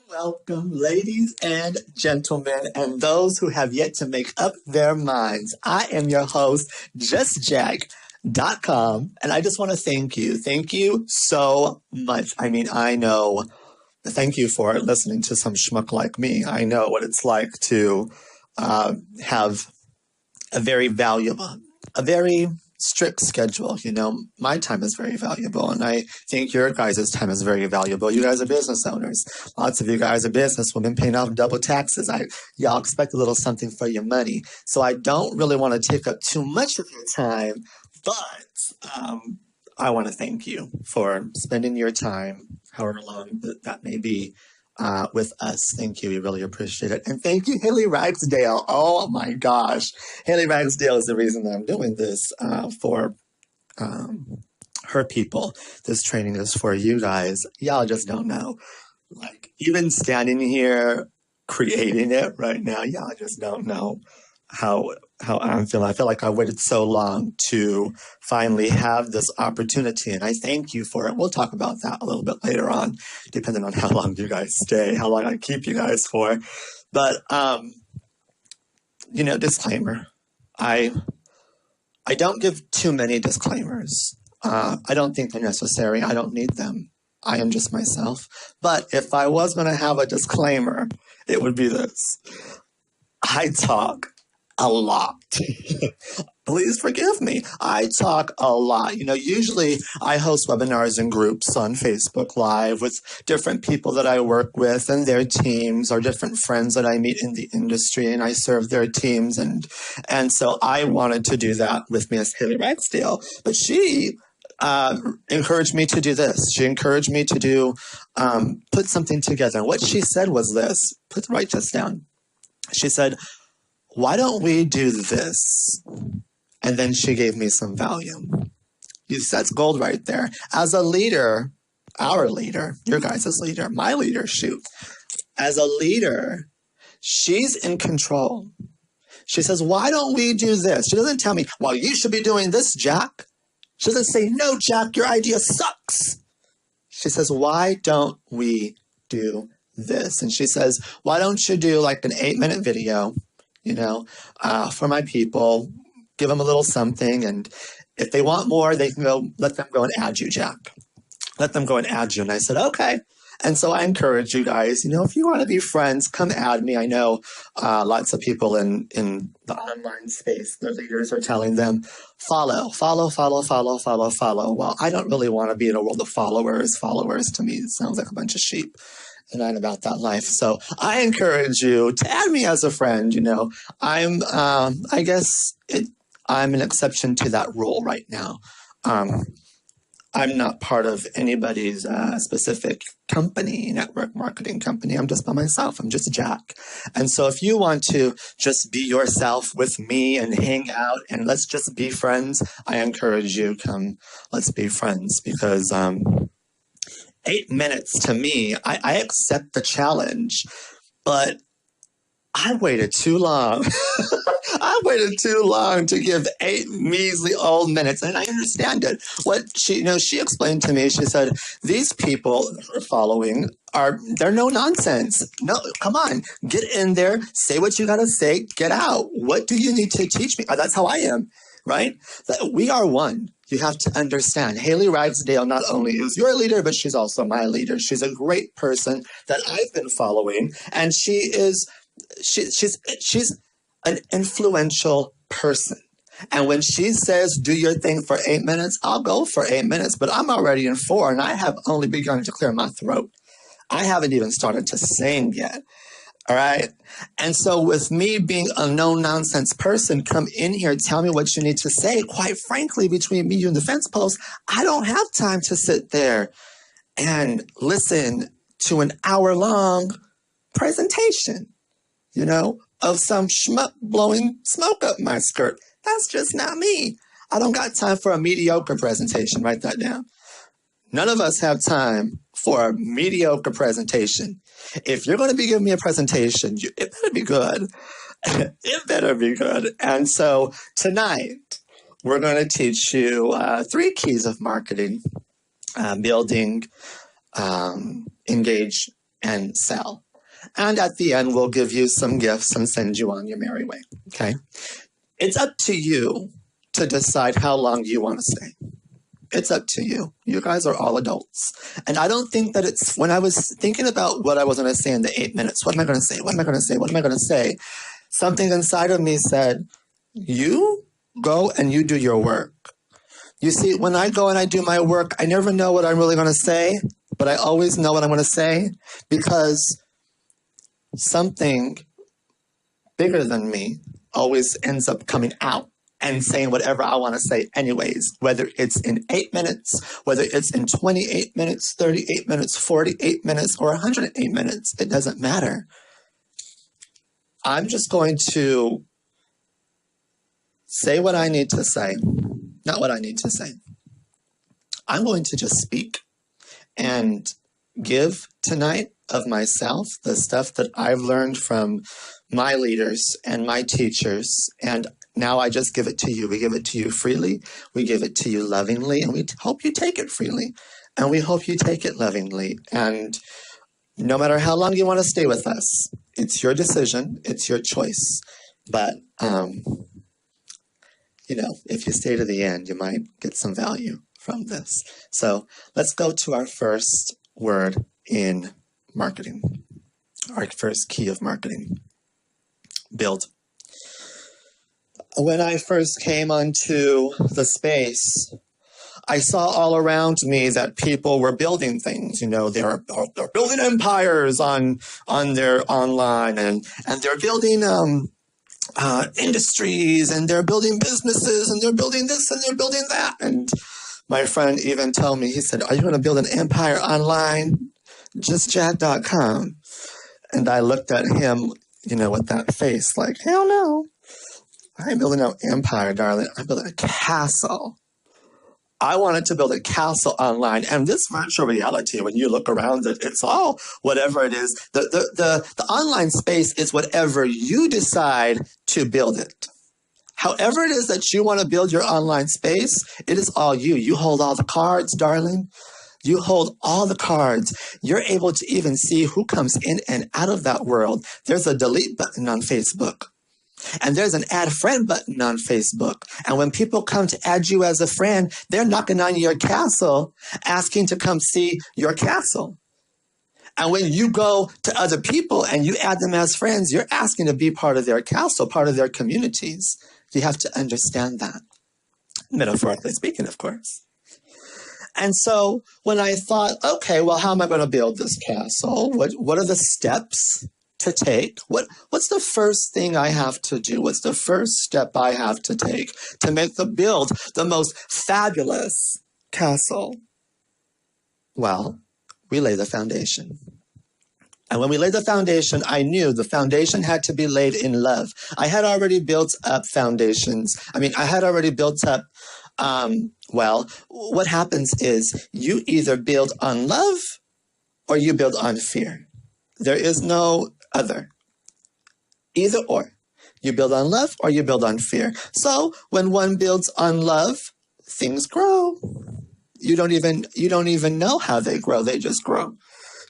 Welcome, ladies and gentlemen, and those who have yet to make up their minds. I am your host, JustJack.com, and I just want to thank you. Thank you so much. I mean, I know, thank you for listening to some schmuck like me. I know what it's like to have a very valuable, a very strict schedule. You know, my time is very valuable, and I think your guys' time is very valuable. You guys are business owners. Lots of you guys are business women paying off double taxes. Y'all expect a little something for your money. So I don't really want to take up too much of your time, but I want to thank you for spending your time, however long that may be, with us. Thank you. We really appreciate it. And thank you, Haley Ragsdale. Oh my gosh. Haley Ragsdale is the reason that I'm doing this for her people. This training is for you guys. Y'all just don't know. Like, even standing here creating it right now, y'all just don't know how I'm feeling. I feel like I waited so long to finally have this opportunity, and I thank you for it. We'll talk about that a little bit later on, depending on how long you guys stay, how long I keep you guys for. But, disclaimer. I don't give too many disclaimers. I don't think they're necessary. I don't need them. I am just myself. But if I was going to have a disclaimer, it would be this. I talk a lot. Please forgive me. I talk a lot. You know, usually I host webinars in groups on Facebook Live with different people that I work with and their teams, or different friends that I meet in the industry, and I serve their teams. And so I wanted to do that with Miss Haley Ragsdale, but she encouraged me to do this. She encouraged me to put something together. And what she said was this. Write this down. She said, "Why don't we do this?" And then she gave me some value. That's gold right there. As a leader, our leader, your guys' leader, my leader, shoot. As a leader, she's in control. She says, "Why don't we do this?" She doesn't tell me, "Well, you should be doing this, Jack." She doesn't say, "No, Jack, your idea sucks." She says, "Why don't we do this?" And she says, "Why don't you do like an 8-minute video, for my people, give them a little something, and if they want more, they can go, let them go and add you, Jack. Let them go and add you." And I said, okay. And so I encourage you guys, if you want to be friends, come add me. I know lots of people in the online space, their leaders are telling them, follow. Well, I don't really want to be in a world of followers. Followers to me sounds like a bunch of sheep. And I'm about that life. So I encourage you to add me as a friend. I'm an exception to that rule right now. I'm not part of anybody's specific company, network marketing company. I'm just by myself. I'm just Jack. And so if you want to just be yourself with me and hang out and let's just be friends, I encourage you, come, let's be friends, because 8 minutes to me, I accept the challenge, but I waited too long. I waited too long to give 8 measly old minutes, and I understand it. What she explained to me, she said, these people her following they're no nonsense. No, come on, get in there, say what you gotta say, get out. What do you need to teach me? That's how I am, right? That we are one. You have to understand, Haley Ragsdale not only is your leader, but she's also my leader. She's a great person that I've been following, and she's an influential person. And when she says, do your thing for 8 minutes, I'll go for 8 minutes, but I'm already in 4, and I have only begun to clear my throat. I haven't even started to sing yet. All right. And so with me being a no-nonsense person, come in here, tell me what you need to say. Quite frankly, between me, you, and the fence post, I don't have time to sit there and listen to an hour-long presentation, of some schmuck blowing smoke up my skirt. That's just not me. I don't got time for a mediocre presentation. Write that down. None of us have time for a mediocre presentation. If you're going to be giving me a presentation, it better be good. It better be good. And so tonight, we're going to teach you 3 keys of marketing, building, engage, and sell. And at the end, we'll give you some gifts and send you on your merry way, okay? It's up to you to decide how long you want to stay. It's up to you. You guys are all adults. And I don't think that it's, when I was thinking about what I was going to say in the 8 minutes, what am I going to say? What am I going to say? What am I going to say? Something inside of me said, you go and you do your work. You see, when I go and I do my work, I never know what I'm really going to say, but I always know what I'm going to say because something bigger than me always ends up coming out and saying whatever I want to say anyways, whether it's in 8 minutes, whether it's in 28 minutes, 38 minutes, 48 minutes, or 108 minutes, it doesn't matter. I'm just going to say what I need to say, not what I need to say. I'm going to just speak and give tonight of myself, the stuff that I've learned from my leaders and my teachers, and now I just give it to you. We give it to you freely, we give it to you lovingly, and we hope you take it freely, and we hope you take it lovingly. And no matter how long you want to stay with us, it's your decision, it's your choice. But, you know, if you stay to the end, you might get some value from this. So let's go to our first word in marketing, our first key of marketing, build. When I first came onto the space, I saw all around me that people were building things. You know, they're building empires on their online, and they're building industries, and they're building businesses, and they're building this, and they're building that. And my friend even told me, he said, "Are you going to build an empire online? JustJack.com." And I looked at him, you know, with that face, like, hell no. I ain't building no empire, darling. I'm building a castle. I wanted to build a castle online. And this virtual reality, when you look around it, it's all whatever it is. The online space is whatever you decide to build it. However it is that you want to build your online space, it is all you. You hold all the cards, darling. You hold all the cards. You're able to even see who comes in and out of that world. There's a delete button on Facebook. And there's an add friend button on Facebook. And when people come to add you as a friend, they're knocking on your castle, asking to come see your castle. And when you go to other people and you add them as friends, you're asking to be part of their castle, part of their communities. You have to understand that. Metaphorically speaking, of course. And so when I thought, okay, well, how am I going to build this castle? What are the steps to take? What's the first thing I have to do? What's the first step I have to take to make the build the most fabulous castle? Well, we lay the foundation. And when we laid the foundation, I knew the foundation had to be laid in love. I had already built up foundations. I had already built up, well, what happens is you either build on love or you build on fear. There is no other. Either or. You build on love or you build on fear. So when one builds on love, things grow. You don't even know how they grow. They just grow.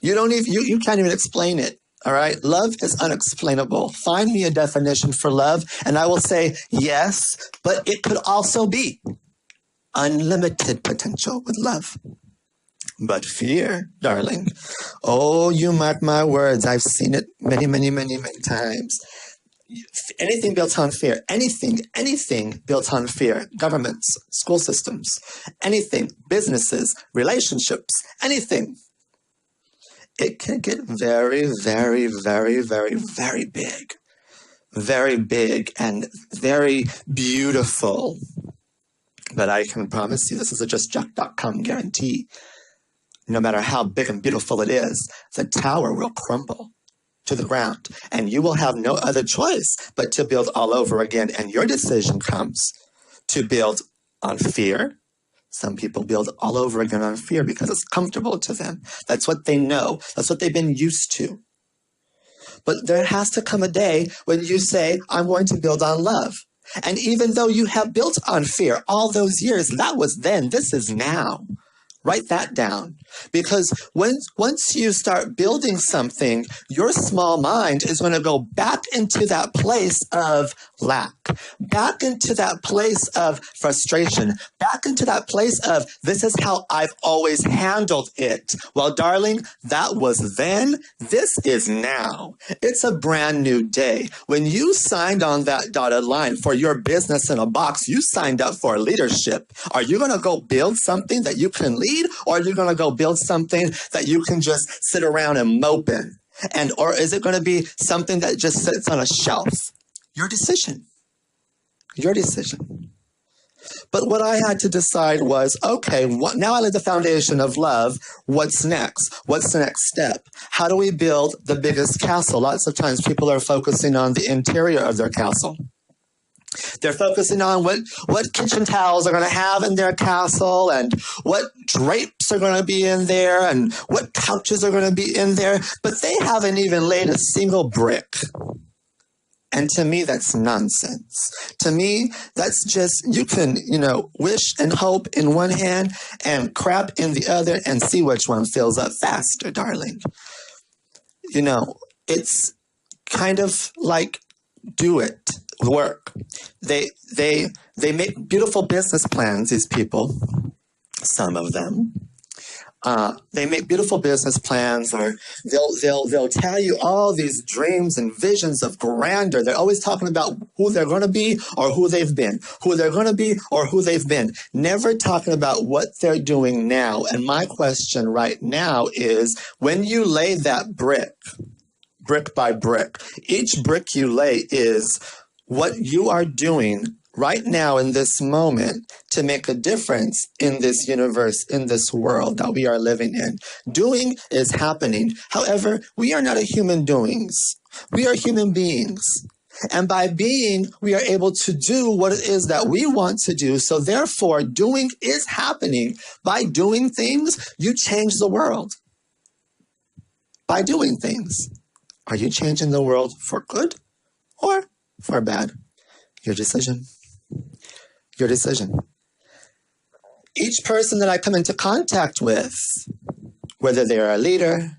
You can't even explain it. All right. Love is unexplainable. Find me a definition for love and I will say yes, but it could also be unlimited potential with love. But fear, darling, oh, you mark my words. I've seen it many, many, many, many times. Anything built on fear, anything built on fear, governments, school systems, anything, businesses, relationships, anything. It can get very, very, very, very, very big. Very big and very beautiful. But I can promise you this is a JustJack.com guarantee. No matter how big and beautiful it is, the tower will crumble to the ground. And you will have no other choice but to build all over again. And your decision comes to build on fear. Some people build all over again on fear because it's comfortable to them. That's what they know. That's what they've been used to. But there has to come a day when you say, I'm going to build on love. And even though you have built on fear all those years, that was then, this is now. Write that down. Because once you start building something, your small mind is going to go back into that place of lack, back into that place of frustration, back into that place of, this is how I've always handled it. Well, darling, that was then. This is now. It's a brand new day. When you signed on that dotted line for your business in a box, you signed up for leadership. Are you going to go build something that you can lead? Or are you going to go build something that you can just sit around and mope in? Or is it going to be something that just sits on a shelf? Your decision. Your decision. But what I had to decide was, okay, now I laid the foundation of love. What's next? What's the next step? How do we build the biggest castle? Lots of times people are focusing on the interior of their castle. They're focusing on what kitchen towels are going to have in their castle and what drapes are going to be in there and what couches are going to be in there, but they haven't even laid a single brick. And to me, that's nonsense. To me, that's just, you can, wish and hope in one hand and crap in the other and see which one fills up faster, darling. It's kind of like, do it. Work. They make beautiful business plans, these people, some of them. They make beautiful business plans, or they'll tell you all these dreams and visions of grandeur. They're always talking about who they're going to be or who they've been, who they're going to be or who they've been. Never talking about what they're doing now. And my question right now is, when you lay that brick by brick, each brick you lay is what you are doing right now in this moment to make a difference in this universe, in this world that we are living in. Doing is happening. However, we are not a human doings. We are human beings. And by being, we are able to do what it is that we want to do. So therefore, doing is happening. By doing things, you change the world. By doing things. Are you changing the world for good or for bad? Your decision. Your decision. Each person that I come into contact with, whether they're a leader,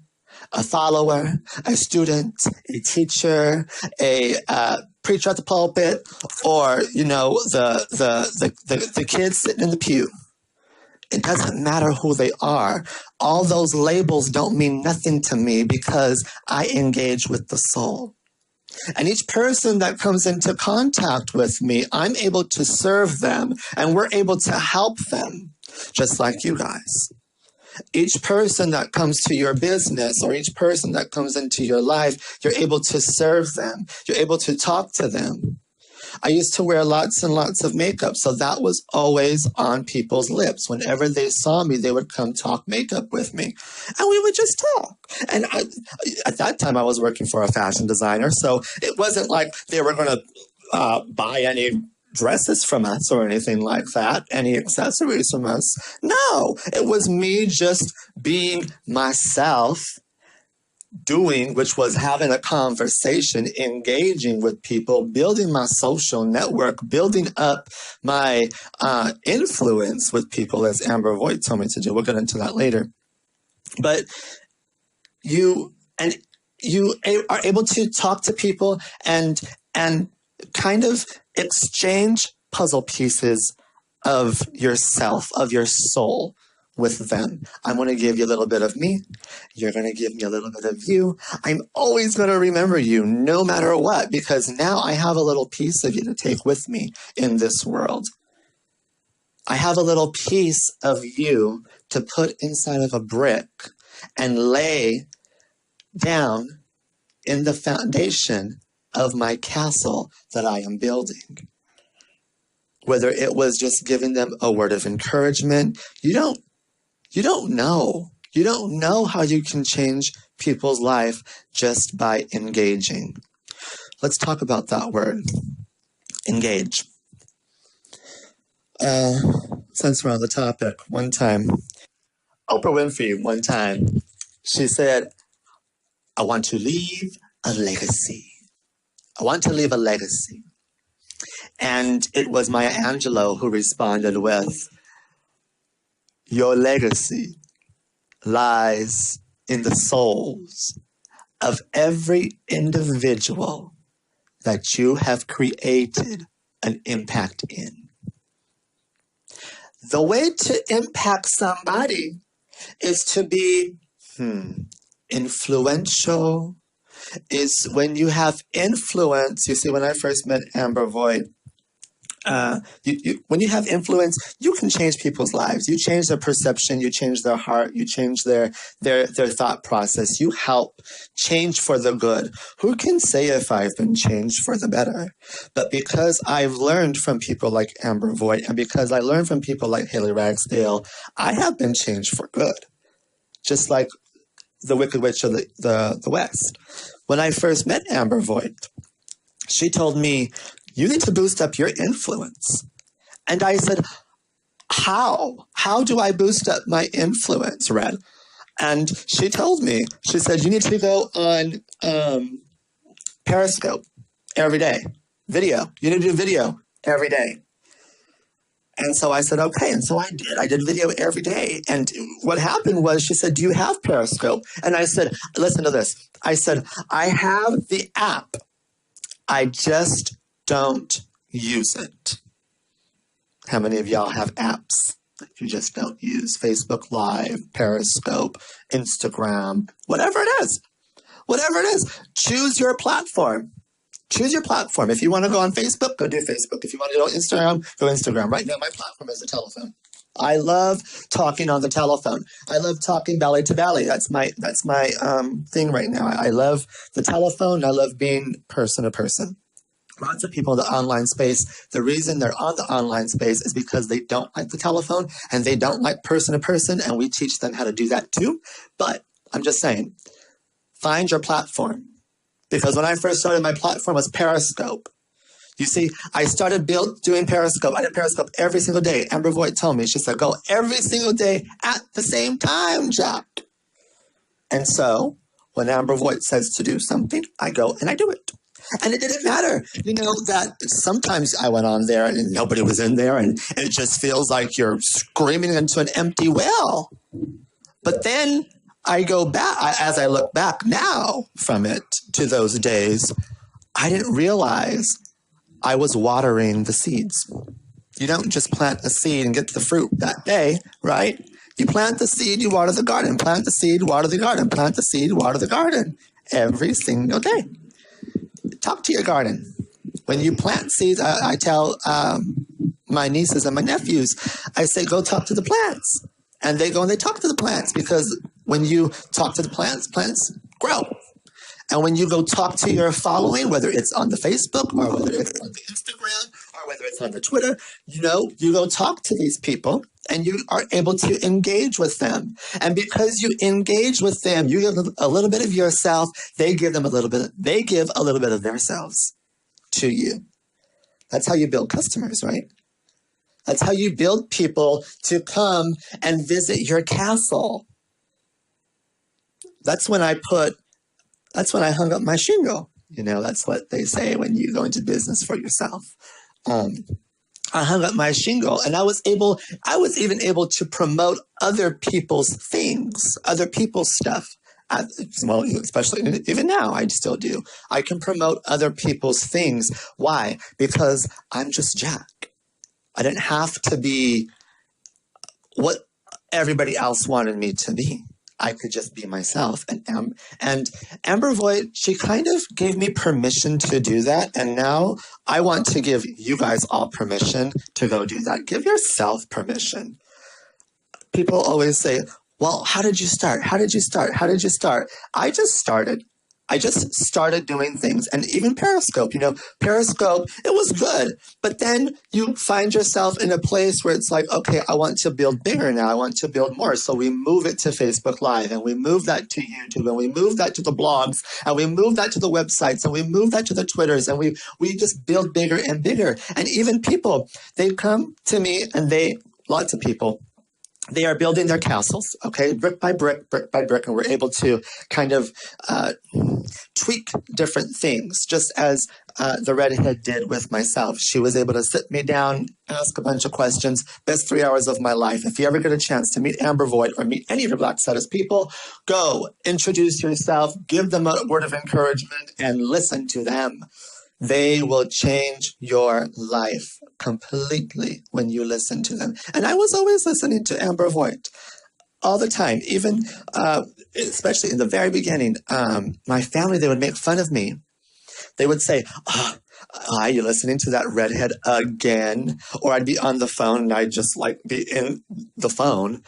a follower, a student, a teacher, a preacher at the pulpit, or the kids sitting in the pew, it doesn't matter who they are. All those labels don't mean nothing to me because I engage with the soul. And each person that comes into contact with me, I'm able to serve them and we're able to help them, just like you guys. Each person that comes to your business or each person that comes into your life, you're able to serve them. You're able to talk to them. I used to wear lots and lots of makeup, so that was always on people's lips. Whenever they saw me, they would come talk makeup with me, and we would just talk. And at that time, I was working for a fashion designer, so it wasn't like they were going to buy any dresses from us or anything like that, any accessories from us. No, it was me just being myself, doing, which was having a conversation, engaging with people, building my social network, building up my influence with people, as Amber Voigt told me to do. We'll get into that later. But you are able to talk to people and kind of exchange puzzle pieces of yourself, of your soul, with them. I'm going to give you a little bit of me. You're going to give me a little bit of you. I'm always going to remember you no matter what, because now I have a little piece of you to take with me in this world. I have a little piece of you to put inside of a brick and lay down in the foundation of my castle that I am building. Whether it was just giving them a word of encouragement, you don't know. You don't know how you can change people's life just by engaging. Let's talk about that word, engage. Since we're on the topic, one time, Oprah Winfrey, she said, I want to leave a legacy. I want to leave a legacy. And it was Maya Angelou who responded with, Your legacy lies in the souls of every individual that you have created an impact in. The way to impact somebody is to be influential, is when you have influence. You see, when I first met Amber Voigt, when you have influence, you can change people's lives. You change their perception, you change their heart, you change their thought process. You help change for the good. Who can say if I've been changed for the better? But because I've learned from people like Amber Voigt, and because I learned from people like Haley Ragsdale, I have been changed for good. Just like the Wicked Witch of the West. When I first met Amber Voigt, she told me, you need to boost up your influence. And I said, how? How do I boost up my influence, Red? And she told me, she said, you need to go on Periscope every day. Video. You need to do video every day. And so I said, okay. And so I did. I did video every day. And what happened was she said, do you have Periscope? And I said, listen to this. I said, I have the app. I just don't use it. How many of y'all have apps that you just don't use? Facebook Live, Periscope, Instagram, whatever it is. Whatever it is. Choose your platform. Choose your platform. If you want to go on Facebook, go do Facebook. If you want to go Instagram, go Instagram. Right now, my platform is the telephone. I love talking on the telephone. I love talking belly to belly. That's my thing right now. I love the telephone. I love being person to person. Lots of people in the online space, the reason they're on the online space is because they don't like the telephone and they don't like person to person, and we teach them how to do that too. But I'm just saying, find your platform. Because when I first started, my platform was Periscope. You see, I started doing Periscope. I did Periscope every single day. Amber Voigt told me, she said, go every single day at the same time, Jack. And so when Amber Voigt says to do something, I go and I do it. And it didn't matter, that sometimes I went on there and nobody was in there and it just feels like you're screaming into an empty well. But then I go back, as I look back now from it to those days, I didn't realize I was watering the seeds. You don't just plant a seed and get the fruit that day, right? You plant the seed, you water the garden. Plant the seed, water the garden. Plant the seed, water the garden. Every single day. Talk to your garden. When you plant seeds, I tell my nieces and my nephews, I say, go talk to the plants. And they go and they talk to the plants, because when you talk to the plants, plants grow. And when you go talk to your following, whether it's on the Facebook or whether it's on the Instagram or whether it's on the Twitter, you go talk to these people and you are able to engage with them. And because you engage with them, you give a little bit of yourself, they give a little bit of themselves to you. That's how you build customers, right? That's how you build people to come and visit your castle. That's when I hung up my shingle. That's what they say when you go into business for yourself. I hung up my shingle, and I was even able to promote other people's things, other people's stuff. Well, especially even now, I still do. I can promote other people's things. Why? Because I'm just Jack. I didn't have to be what everybody else wanted me to be. I could just be myself. And Amber Voigt, she kind of gave me permission to do that. And now I want to give you guys all permission to go do that. Give yourself permission. People always say, well, how did you start? How did you start? How did you start? I just started doing things. And even Periscope, Periscope, it was good. But then you find yourself in a place where it's like, okay, I want to build bigger now. I want to build more. So we move it to Facebook Live, and we move that to YouTube, and we move that to the blogs, and we move that to the websites, and we move that to the Twitters, and we just build bigger and bigger. And even people, they come to me and lots of people, they are building their castles, okay, brick by brick, and we're able to kind of tweak different things, just as the redhead did with myself. She was able to sit me down, ask a bunch of questions. Best 3 hours of my life. If you ever get a chance to meet Amber Voigt or meet any of your Black Status people, go, introduce yourself, give them a word of encouragement, and listen to them. They will change your life completely when you listen to them. And I was always listening to Amber Voigt all the time, even especially in the very beginning. My family, they would make fun of me. They would say, are you listening to that redhead again? Or I'd be on the phone and I'd just like be in the phone.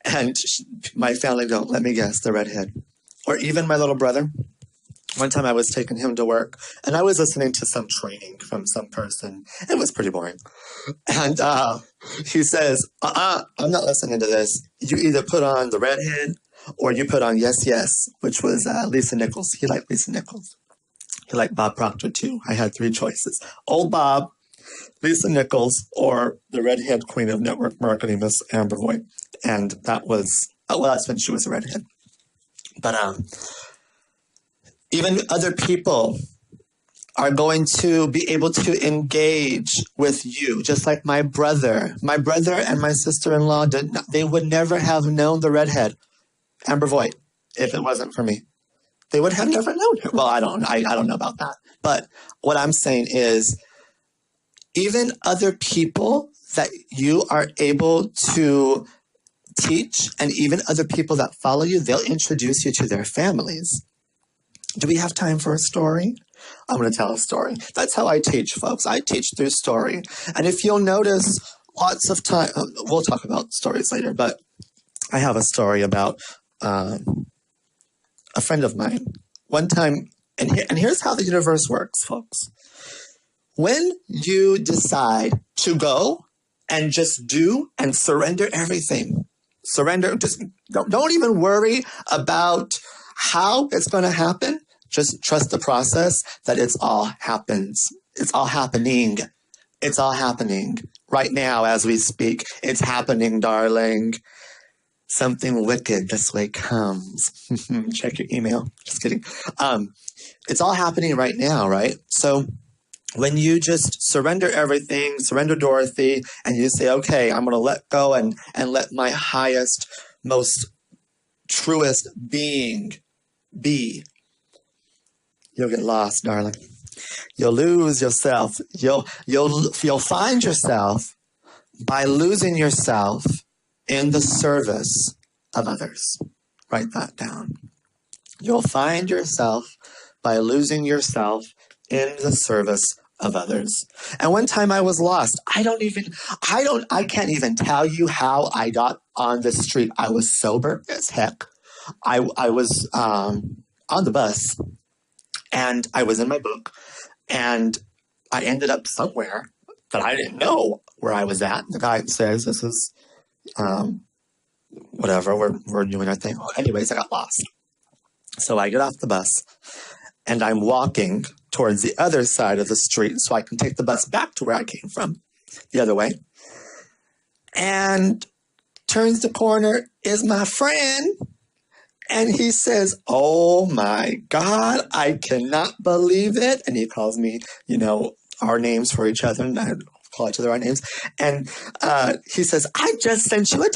And my family don't let me guess, the redhead. Or even my little brother. One time I was taking him to work and I was listening to some training from some person. It was pretty boring. And he says, I'm not listening to this. You either put on the redhead or you put on Yes, Yes, which was Lisa Nichols. He liked Lisa Nichols. He liked Bob Proctor too. I had 3 choices. Old Bob, Lisa Nichols, or the redhead queen of network marketing, Miss Amber Voigt. And that was, that's when she was a redhead. But even other people are going to be able to engage with you, just like my brother. My brother and my sister-in-law, they would never have known the redhead, Amber Voigt, if it wasn't for me. They would have never known her. Well, I don't know about that. But what I'm saying is, even other people that you are able to teach, and even other people that follow you, they'll introduce you to their families. Do we have time for a story? I'm going to tell a story. That's how I teach, folks. I teach through story. And if you'll notice, lots of time, we'll talk about stories later, but I have a story about a friend of mine. One time, and here's how the universe works, folks. When you decide to go and just do and surrender everything, just don't even worry about how it's going to happen. Just trust the process, that it's all happens. It's all happening. It's all happening right now as we speak. It's happening, darling. Something wicked this way comes. Check your email. Just kidding. It's all happening right now, right? So when you just surrender everything, surrender Dorothy, and you say, okay, I'm going to let go and let my highest, most truest being be, you'll get lost, darling. You'll lose yourself. You'll find yourself by losing yourself in the service of others. Write that down. You'll find yourself by losing yourself in the service of others. And one time I was lost. I can't even tell you how I got on the street. I was sober as heck. I was on the bus, and I was in my book, and I ended up somewhere that I didn't know where I was at. The guy says, this is, whatever, we're doing our thing. Well, anyways, I got lost. So I get off the bus, and I'm walking towards the other side of the street so I can take the bus back to where I came from, the other way. And turns the corner is my friend. And he says, oh my God, I cannot believe it. And he calls me, our names for each other, and I call each other our names. And he says, I just sent you a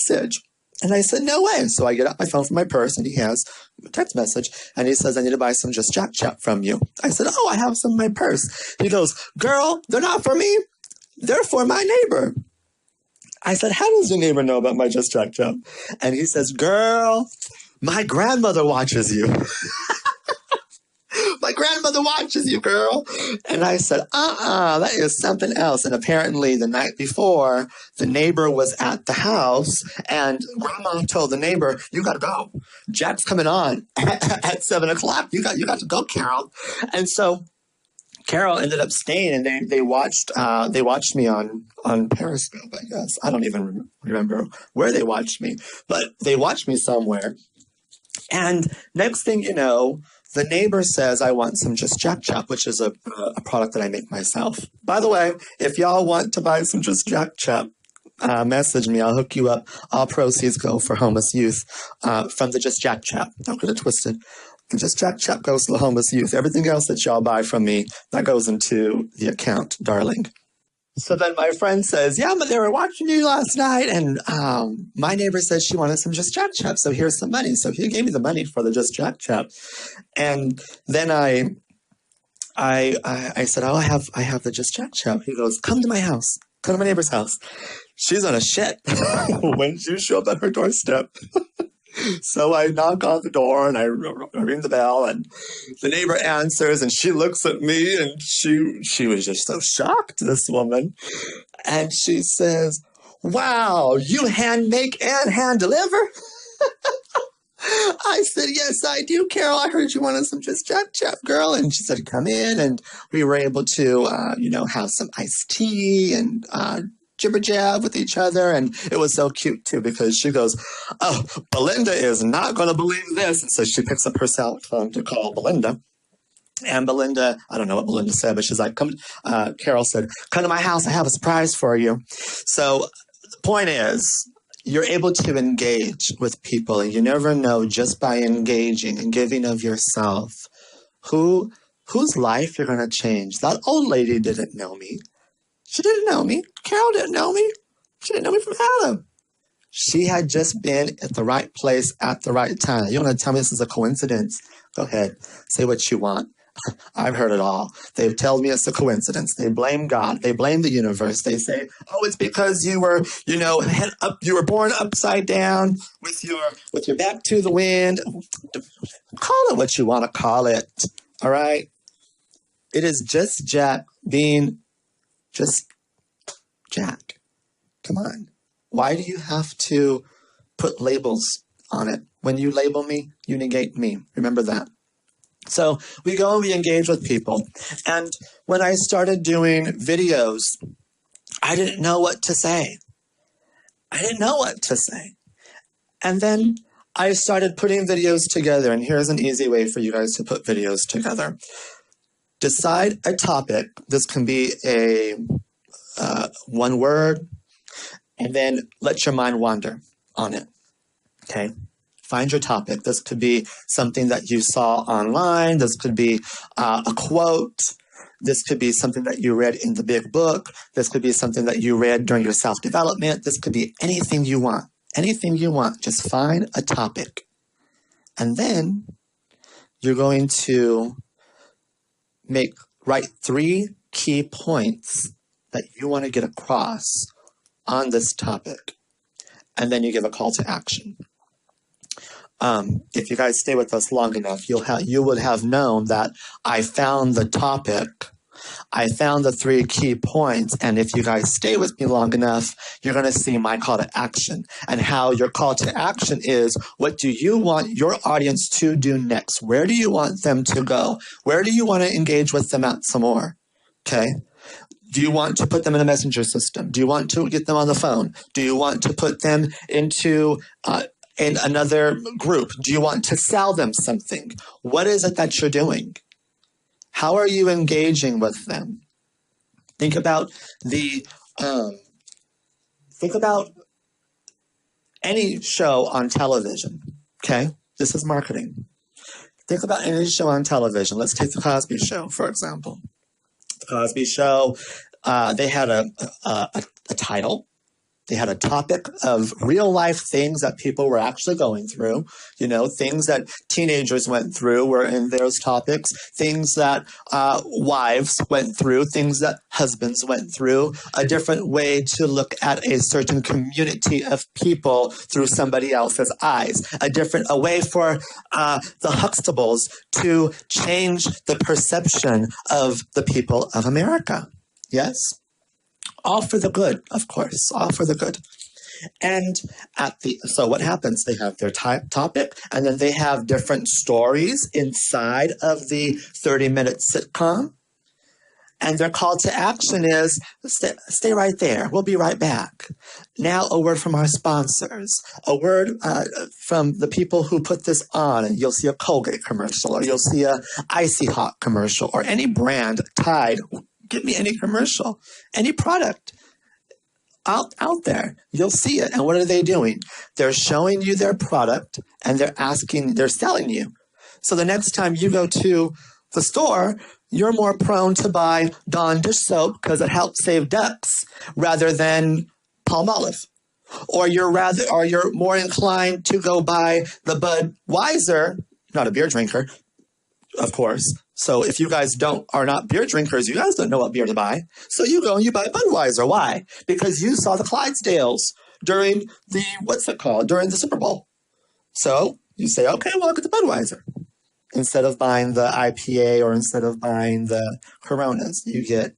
message. And I said, no way. So I get out my phone from my purse, and he has a text message. And he says, I need to buy some Just Jack Chap from you. I said, oh, I have some in my purse. He goes, girl, they're not for me. They're for my neighbor. I said, how does your neighbor know about my Just Jack Chap? And he says, girl, my grandmother watches you. My grandmother watches you, girl. And I said, that is something else. And apparently the night before, the neighbor was at the house, and grandma told the neighbor, you got to go. Jack's coming on at 7 o'clock. You got to go, Carol. And so Carol ended up staying, and they watched me on Periscope, I guess. I don't even remember where they watched me, but they watched me somewhere. And next thing you know, the neighbor says, I want some Just Jack Chap, which is a product that I make myself. By the way, if y'all want to buy some Just Jack Chap, message me. I'll hook you up. All proceeds go for homeless youth from the Just Jack Chap. Don't get it twisted. The Just Jack Chap goes to the homeless youth. Everything else that y'all buy from me, that goes into the account, darling. So then my friend says, yeah, but they were watching you last night, and my neighbor says she wanted some Just Jack Chap, so here's some money. So he gave me the money for the Just Jack Chap. And then I said, oh, I have the Just Jack Chap. He goes, come to my house. Come to my neighbor's house. She's on a shit when you show up at her doorstep. So I knock on the door and I ring the bell, and the neighbor answers, and she looks at me, and she was just so shocked, this woman. And she says, wow, you hand make and hand deliver? I said, yes, I do, Carol. I heard you wanted some Just Jack Chap, girl. And she said, come in. And we were able to, have some iced tea and jibber jab with each other. And it was so cute, too, because she goes, oh, Belinda is not going to believe this. And so she picks up her cell phone to call Belinda. And Belinda, I don't know what Belinda said, but she's like, Carol said, come to my house. I have a surprise for you. So the point is, you're able to engage with people, and you never know just by engaging and giving of yourself whose life you're going to change. That old lady didn't know me. She didn't know me. Carol didn't know me. She didn't know me from Adam. She had just been at the right place at the right time. You want to tell me this is a coincidence? Go ahead. Say what you want. I've heard it all. They've told me it's a coincidence. They blame God. They blame the universe. They say, oh, it's because you were, head up, you were born upside down with your back to the wind. Call it what you want to call it. All right. It is just Jack being just Jack. Come on. Why do you have to put labels on it? When you label me, you negate me. Remember that. So we go and we engage with people. And when I started doing videos, I didn't know what to say. And then I started putting videos together. And here's an easy way for you guys to put videos together. Decide a topic. This can be a one word, and then let your mind wander on it. Okay? Find your topic. This could be something that you saw online. This could be a quote. This could be something that you read in the big book. This could be something that you read during your self-development. This could be anything you want. Anything you want. Just find a topic. And then you're going to write 3 key points that you want to get across on this topic. And then you give a call to action. If you guys stay with us long enough, you would have known that I found the topic. I found the 3 key points. And if you guys stay with me long enough, you're going to see my call to action, and how your call to action is, what do you want your audience to do next? Where do you want them to go? Where do you want to engage with them at some more? Okay. Do you want to put them in a messenger system? Do you want to get them on the phone? Do you want to put them into in another group? Do you want to sell them something? What is it that you're doing? How are you engaging with them? Think about any show on television. Okay, this is marketing. Think about any show on television. Let's take the Cosby Show, for example. The Cosby Show, they had a title. They had a topic of real life things that people were actually going through. Things that teenagers went through were in those topics. Things that wives went through. Things that husbands went through. A different way to look at a certain community of people through somebody else's eyes. A way for the Huxtables to change the perception of the people of America. Yes? All for the good, of course, all for the good. And so what happens? They have their topic, and then they have different stories inside of the 30-minute sitcom. And their call to action is, stay right there. We'll be right back. Now, a word from our sponsors. A word from the people who put this on. And you'll see a Colgate commercial, or you'll see a Icy Hot commercial, or any brand, Tide. Give me any commercial, any product. out there. You'll see it. And what are they doing? They're showing you their product and they're selling you. So the next time you go to the store, you're more prone to buy Dawn dish soap because it helps save ducks rather than Palmolive. Or you're more inclined to go buy the Budweiser, not a beer drinker, of course. So if you guys are not beer drinkers, you guys don't know what beer to buy. So you go and you buy Budweiser. Why? Because you saw the Clydesdales during the Super Bowl. So you say, okay, well, I'll get the Budweiser. Instead of buying the IPA or instead of buying the Coronas, you get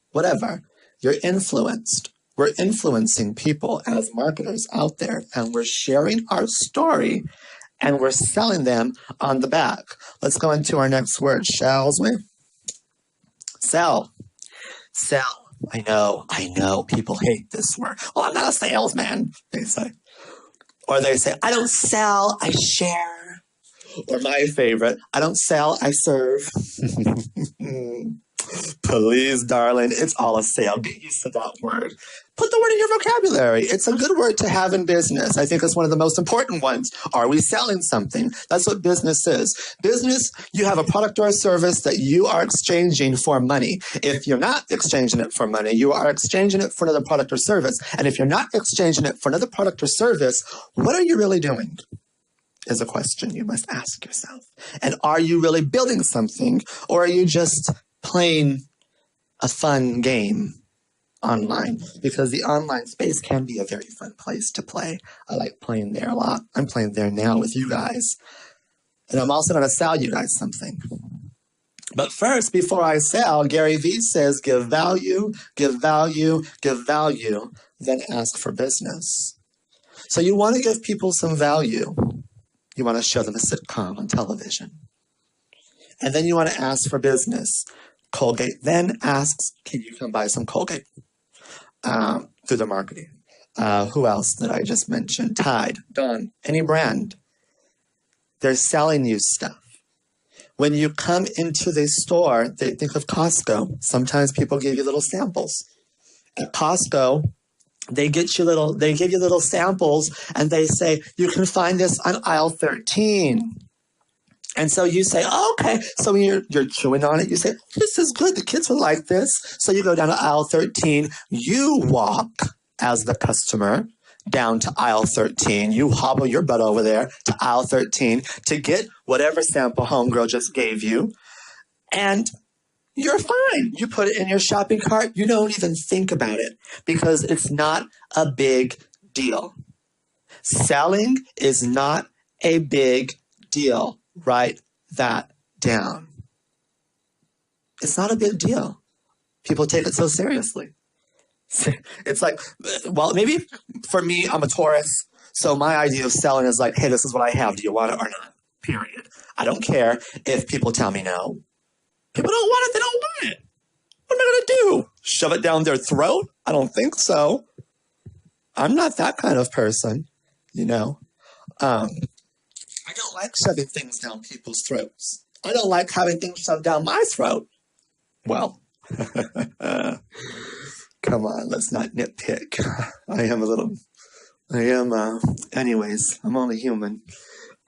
whatever. You're influenced. We're influencing people as marketers out there, and we're sharing our story and we're selling them on the back. Let's go into our next word, shall we? Sell. Sell. I know. People hate this word. Well, I'm not a salesman, they say. Or they say, I don't sell, I share. Or my favorite, I don't sell, I serve. Please, darling, it's all a sale. Get used to that word. Put the word in your vocabulary. It's a good word to have in business. I think it's one of the most important ones. Are we selling something? That's what business is. Business, you have a product or a service that you are exchanging for money. If you're not exchanging it for money, you are exchanging it for another product or service. And if you're not exchanging it for another product or service, what are you really doing? Is a question you must ask yourself. And are you really building something, or are you just playing a fun game online? Because the online space can be a very fun place to play. I like playing there a lot. I'm playing there now with you guys. And I'm also going to sell you guys something. But first, before I sell, Gary Vee says, give value, give value, give value, then ask for business. So you want to give people some value. You want to show them a sitcom on television. And then you want to ask for business. Colgate then asks, can you come buy some Colgate? Through the marketing. Who else did I just mention? Tide, Dawn, any brand. They're selling you stuff. When you come into the store, they think of Costco. Sometimes people give you little samples. At Costco, they give you little samples and they say, you can find this on aisle 13. And so you say, oh, okay. So when you're chewing on it, you say, this is good. The kids will like this. So you go down to aisle 13. You walk as the customer down to aisle 13. You hobble your butt over there to aisle 13 to get whatever sample homegirl just gave you. And you're fine. You put it in your shopping cart. You don't even think about it because it's not a big deal. Selling is not a big deal. Write that down. It's not a big deal. People take it so seriously. It's like, well, maybe for me, I'm a Taurus. So my idea of selling is like, hey, this is what I have. Do you want it or not? Period. I don't care if people tell me no. People don't want it. They don't want it. What am I going to do? Shove it down their throat? I don't think so. I'm not that kind of person, you know. I don't like shoving things down people's throats. I don't like having things shoved down my throat. Well, come on, let's not nitpick. Anyways, I'm only human.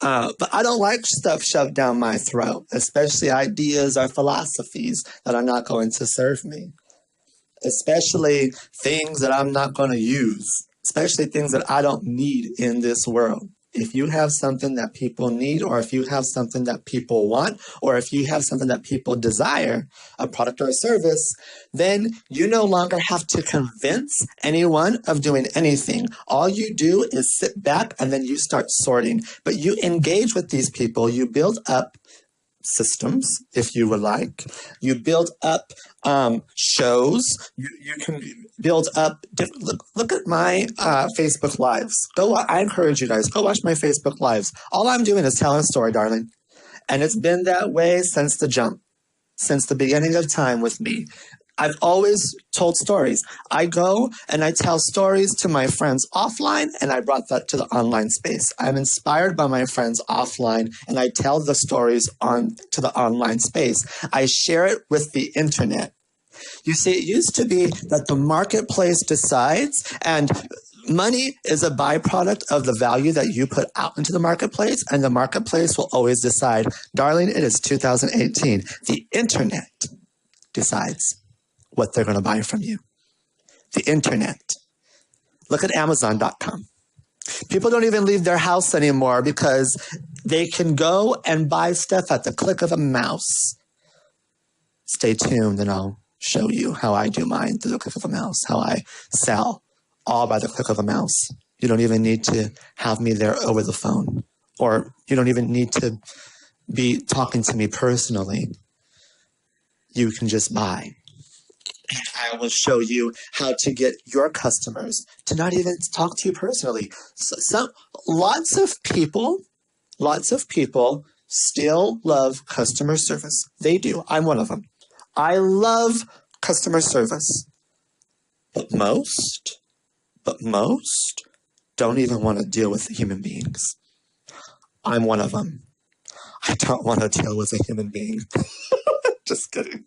But I don't like stuff shoved down my throat, especially ideas or philosophies that are not going to serve me, especially things that I'm not going to use, especially things that I don't need in this world. If you have something that people need, or if you have something that people want, or if you have something that people desire, a product or a service, then you no longer have to convince anyone of doing anything. All you do is sit back and then you start sorting. But you engage with these people. You build up systems, if you would like. You build up shows. You can build up. Look at my Facebook Lives. I encourage you guys, go watch my Facebook Lives. All I'm doing is telling a story, darling. And it's been that way since the jump, since the beginning of time with me. I've always told stories. I go and I tell stories to my friends offline, and I brought that to the online space. I'm inspired by my friends offline, and I tell the stories to the online space. I share it with the internet. You see, it used to be that the marketplace decides, and money is a byproduct of the value that you put out into the marketplace, and the marketplace will always decide. Darling, it is 2018. The internet decides what they're going to buy from you. The internet. Look at Amazon.com. People don't even leave their house anymore because they can go and buy stuff at the click of a mouse. Stay tuned and I'll show you how I do mine through the click of a mouse, how I sell all by the click of a mouse. You don't even need to have me there over the phone, or you don't even need to be talking to me personally. You can just buy. I will show you how to get your customers to not even talk to you personally. Lots of people still love customer service. They do. I'm one of them. I love customer service. But most don't even want to deal with human beings. I'm one of them. I don't want to deal with a human being. Just kidding.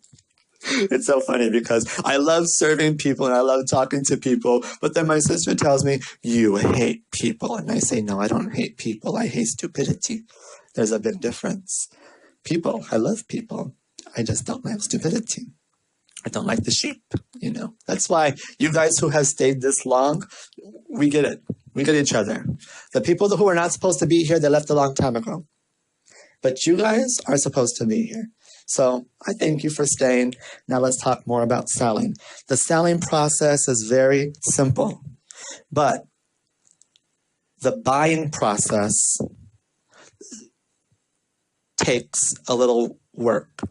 It's so funny because I love serving people and I love talking to people, but then my sister tells me, you hate people. And I say, no, I don't hate people. I hate stupidity. There's a big difference. People, I love people. I just don't like stupidity. I don't like the sheep, you know. That's why you guys who have stayed this long, we get it. We get each other. The people who are not supposed to be here, they left a long time ago. But you guys are supposed to be here. So I thank you for staying. Now let's talk more about selling. The selling process is very simple, but the buying process takes a little work.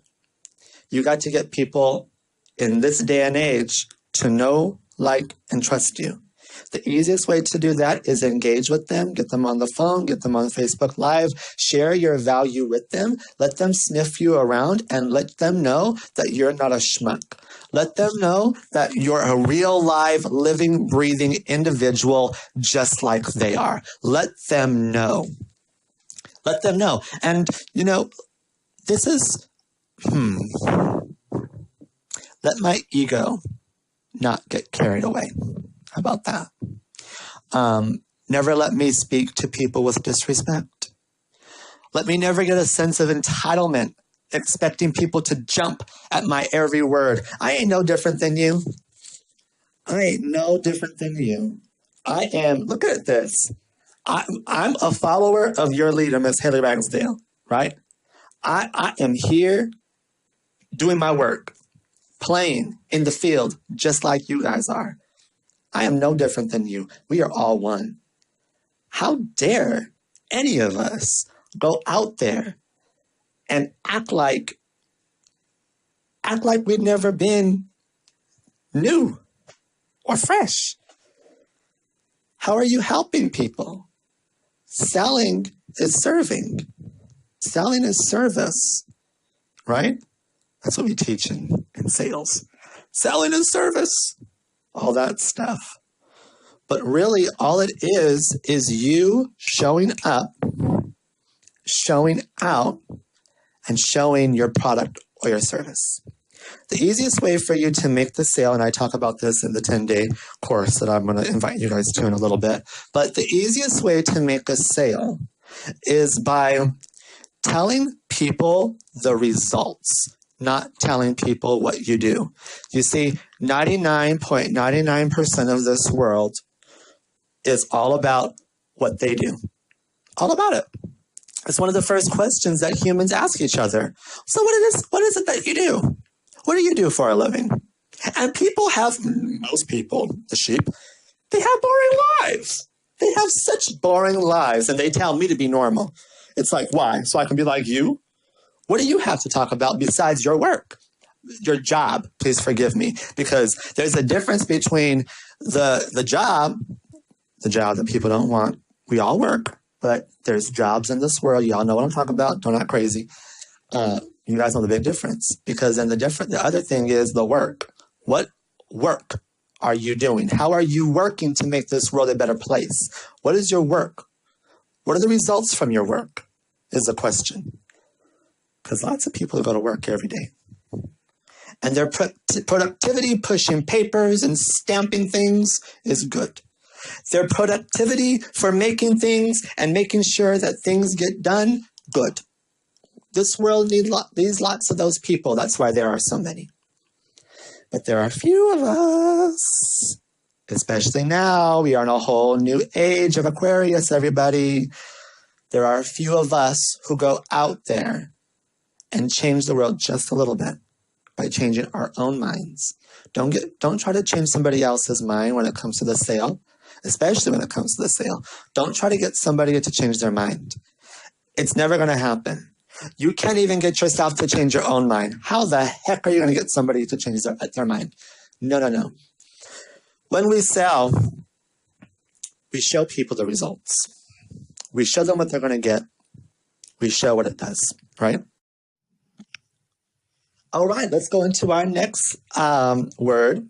You got to get people in this day and age to know, like, and trust you. The easiest way to do that is engage with them, get them on the phone, get them on Facebook Live, share your value with them, let them sniff you around, and let them know that you're not a schmuck. Let them know that you're a real, live, living, breathing individual just like they are. Let them know. Let them know. And, you know, this is, let my ego not get carried away. How about that? Never let me speak to people with disrespect. Let me never get a sense of entitlement, expecting people to jump at my every word. I ain't no different than you. I ain't no different than you. I am, look at this. I'm a follower of your leader, Miss Haley Ragsdale, right? I am here doing my work, playing in the field, just like you guys are. I am no different than you. We are all one. How dare any of us go out there and act like we've never been new or fresh? How are you helping people? Selling is serving. Selling is service, right? That's what we teach in sales. Selling is service. All that stuff. But really, all it is you showing up, showing out, and showing your product or your service. The easiest way for you to make the sale, and I talk about this in the 10-day course that I'm going to invite you guys to in a little bit, but the easiest way to make a sale is by telling people the results, not telling people what you do. You see, 99.99% of this world is all about what they do. All about it. It's one of the first questions that humans ask each other. So what is it that you do? What do you do for a living? And most people, the sheep, they have boring lives. They have such boring lives, and they tell me to be normal. It's like, why? So I can be like you? What do you have to talk about besides your work? Your job, please forgive me, because there's a difference between the job that people don't want. We all work, but there's jobs in this world. Y'all know what I'm talking about. Don't act crazy. You guys know the big difference, because then the other thing is the work. What work are you doing? How are you working to make this world a better place? What is your work? What are the results from your work is the question. Because lots of people go to work every day. And their productivity pushing papers and stamping things is good. Their productivity for making things and making sure that things get done, good. This world needs lots of those people. That's why there are so many. But there are few of us, especially now. We are in a whole new age of Aquarius, everybody. There are a few of us who go out there and change the world just a little bit by changing our own minds. Don't try to change somebody else's mind when it comes to the sale, especially when it comes to the sale. Don't try to get somebody to change their mind. It's never going to happen. You can't even get yourself to change your own mind. How the heck are you going to get somebody to change their mind? No. When we sell, we show people the results. We show them what they're going to get. We show what it does, right? All right, let's go into our next word.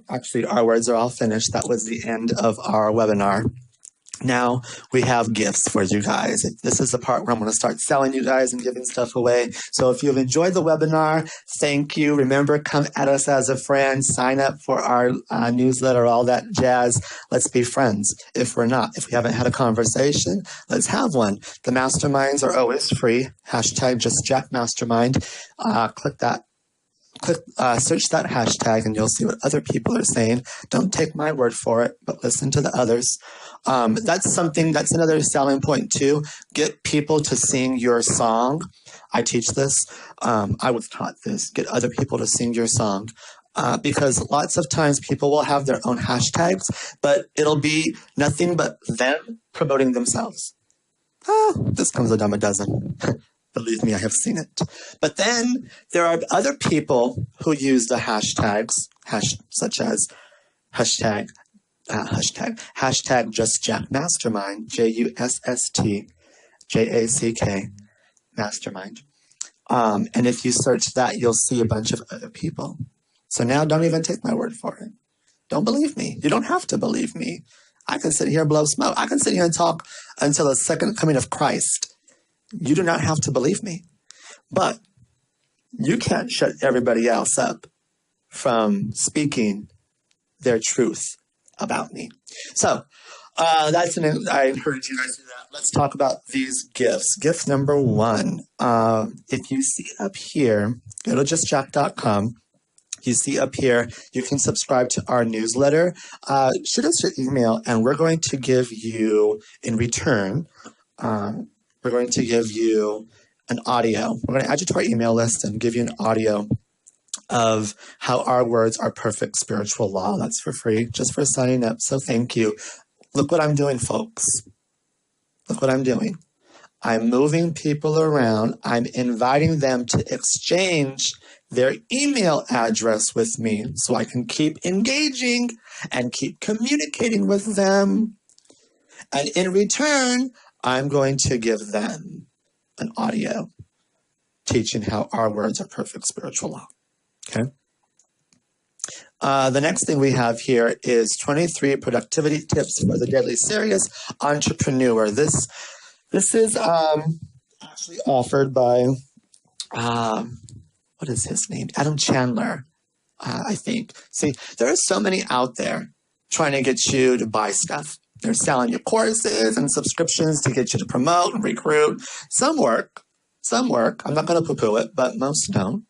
Actually, our words are all finished. That was the end of our webinar. Now we have gifts for you guys. This is the part where I'm going to start selling you guys and giving stuff away. So if you've enjoyed the webinar, thank you. Remember, come at us as a friend. Sign up for our newsletter, all that jazz. Let's be friends. If we're not, if we haven't had a conversation, let's have one. The masterminds are always free. Hashtag JustJackMastermind. Search that hashtag and you'll see what other people are saying. Don't take my word for it, but listen to the others. That's another selling point too. Get people to sing your song. I teach this. I was taught this. Get other people to sing your song. Because lots of times people will have their own hashtags, but it'll be nothing but them promoting themselves. This comes a dime a dozen. Believe me, I have seen it. But then there are other people who use the hashtags, such as hashtag JustJackMastermind, JUSSTJACK, mastermind. And if you search that, you'll see a bunch of other people. So now don't even take my word for it. Don't believe me. You don't have to believe me. I can sit here and blow smoke. I can sit here and talk until the second coming of Christ. You do not have to believe me. But you can't shut everybody else up from speaking their truth about me. So I encourage you guys to do that. Let's talk about these gifts. Gift number 1. If you see up here, go to justjack.com. You see up here, you can subscribe to our newsletter. Shoot us your email, and we're going to give you, in return, we're going to give you an audio. We're going to add you to our email list and give you an audio of how our words are perfect spiritual law. That's for free, just for signing up. So thank you. Look what I'm doing, folks. Look what I'm doing. I'm moving people around. I'm inviting them to exchange their email address with me so I can keep engaging and keep communicating with them. And in return, I'm going to give them an audio teaching how our words are perfect spiritual law. Okay. The next thing we have here is 23 productivity tips for the deadly serious entrepreneur. This is actually offered by what is his name? Adam Chandler, I think. See, there are so many out there trying to get you to buy stuff. They're selling you courses and subscriptions to get you to promote and recruit. Some work. I'm not going to poo-poo it, but most don't.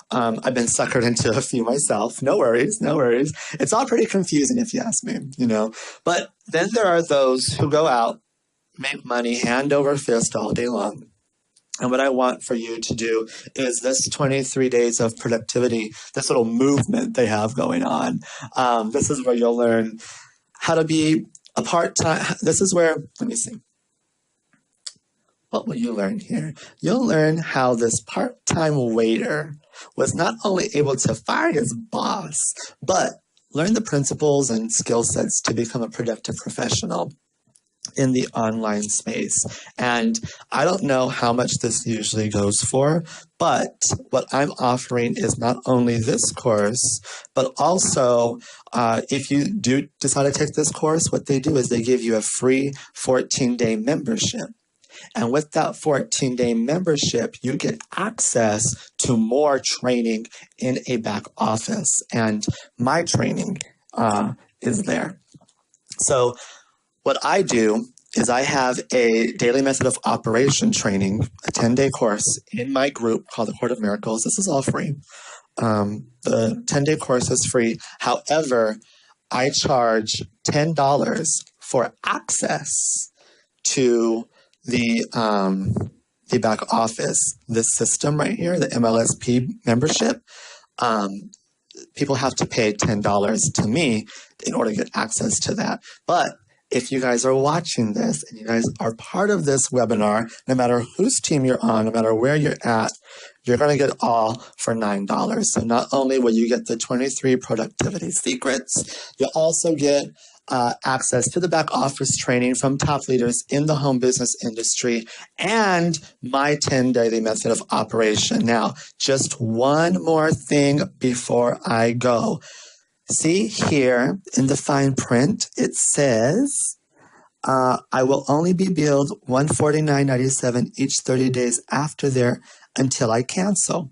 I've been suckered into a few myself. No worries. It's all pretty confusing if you ask me, But then there are those who go out, make money hand over fist all day long. And what I want for you to do is this 23 days of productivity, this little movement they have going on. This is where you'll learn how to be a part-time. This is where, let me see. What will you learn here? You'll learn how this part-time waiter was not only able to fire his boss, but learn the principles and skill sets to become a productive professional in the online space. And I don't know how much this usually goes for, but what I'm offering is not only this course, but also if you do decide to take this course, what they do is they give you a free 14-day membership. And with that 14-day membership, you get access to more training in a back office. And my training is there. So what I do is I have a daily method of operation training, a 10-day course in my group called the Court of Miracles. This is all free. The 10-day course is free. However, I charge $10 for access to the back office, this system right here, the MLSP membership. People have to pay $10 to me in order to get access to that. But if you guys are watching this and you guys are part of this webinar, no matter whose team you're on, no matter where you're at, you're going to get all for $9. So not only will you get the 23 productivity secrets, you'll also get access to the back office training from top leaders in the home business industry and my 10 daily method of operation. Now, just one more thing before I go. See here in the fine print, it says, I will only be billed $149.97 each 30 days after there until I cancel.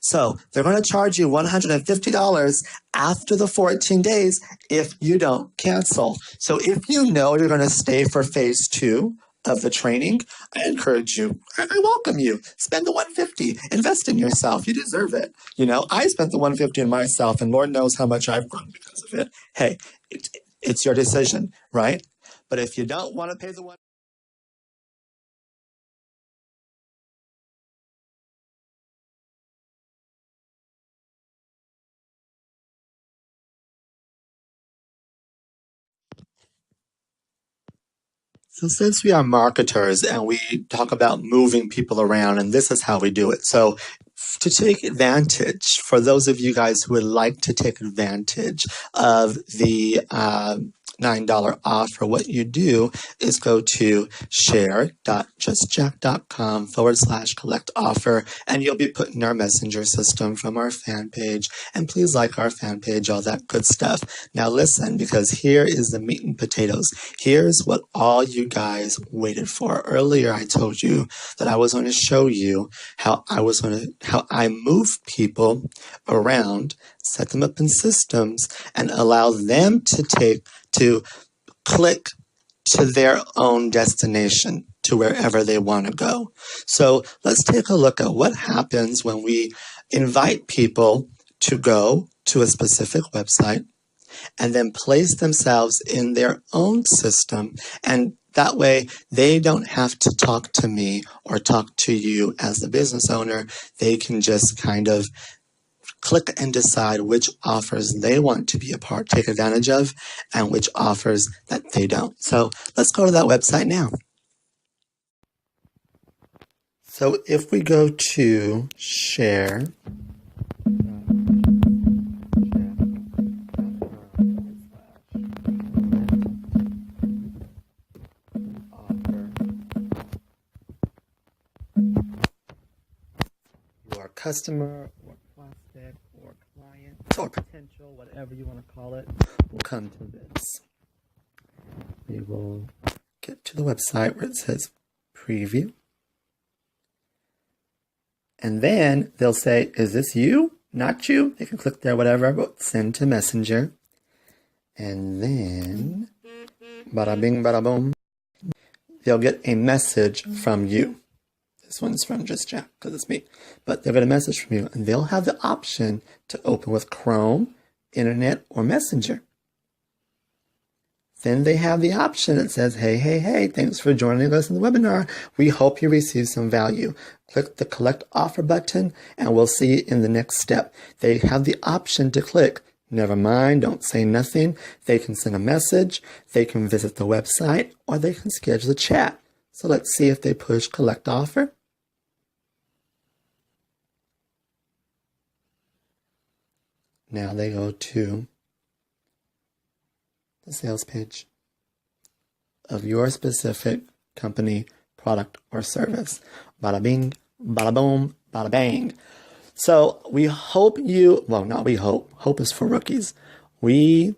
So they're going to charge you $150 after the 14 days if you don't cancel. So if you know you're going to stay for phase 2 of the training, I encourage you, I welcome you. Spend the $150, invest in yourself. You deserve it. You know, I spent the $150 in myself and Lord knows how much I've grown because of it. Hey, it's your decision, right? But if you don't want to pay the $150, so since we are marketers and we talk about moving people around, and this is how we do it. So to take advantage, for those of you guys who would like to take advantage of the $9 offer, what you do is go to share.justjack.com/collect offer, and you'll be put in our messenger system from our fan page. And please like our fan page, all that good stuff. Now listen, because here is the meat and potatoes. Here's what all you guys waited for. Earlier, I told you that I was going to show you how I move people around, set them up in systems, and allow them to click to their own destination, to wherever they want to go. So let's take a look at what happens when we invite people to go to a specific website and then place themselves in their own system. And that way, they don't have to talk to me or talk to you as the business owner. They can just kind of click and decide which offers they want to be take advantage of, and which offers that they don't. So let's go to that website now. So if we go to share, your customer or prospect or client or potential, whatever you want to call it, will come to this. We will get to the website where it says preview. And then they'll say, is this you? Not you? They can click there, whatever, but send to messenger. And then, bada bing, bada boom, they'll get a message from you. This one's from Just Jack, because it's me. But they'll get a message from you, and they'll have the option to open with Chrome, Internet, or Messenger. Then they have the option that says, hey, thanks for joining us in the webinar. We hope you receive some value. Click the Collect Offer button, and we'll see you in the next step. They have the option to click never mind, don't say nothing. They can send a message, they can visit the website, or they can schedule a chat. So let's see if they push Collect Offer. Now they go to the sales page of your specific company, product, or service. Bada bing, bada boom, bada bang. So we hope hope is for rookies. We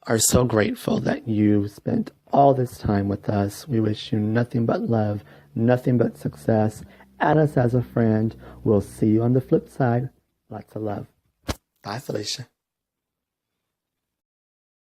are so grateful that you spent all this time with us. We wish you nothing but love, nothing but success. Add us as a friend. We'll see you on the flip side. Lots of love. Bye, Felicia.